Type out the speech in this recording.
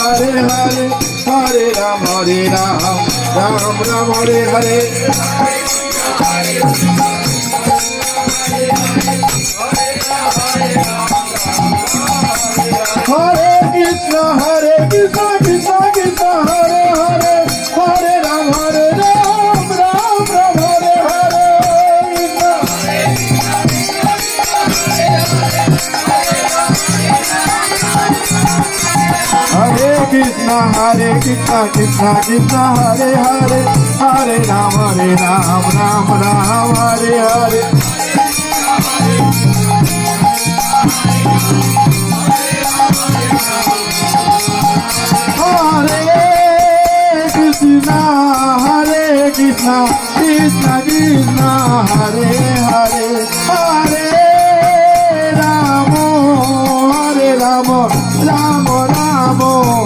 Hare Hare, Hare Ram, Ram Ram, Hare Hare. Hare Krishna, Krishna Krishna, Hare Hare, Hare Ram, Ram Ram, Hare Hare. Hare Krishna, Krishna Krishna, Hare Hare, Hare Ram, Ram Ram, Hare Hare. Krishna, Krishna Krishna, Hare Hare, Hare Ramo, Hare Ramo, Ramo Ramo.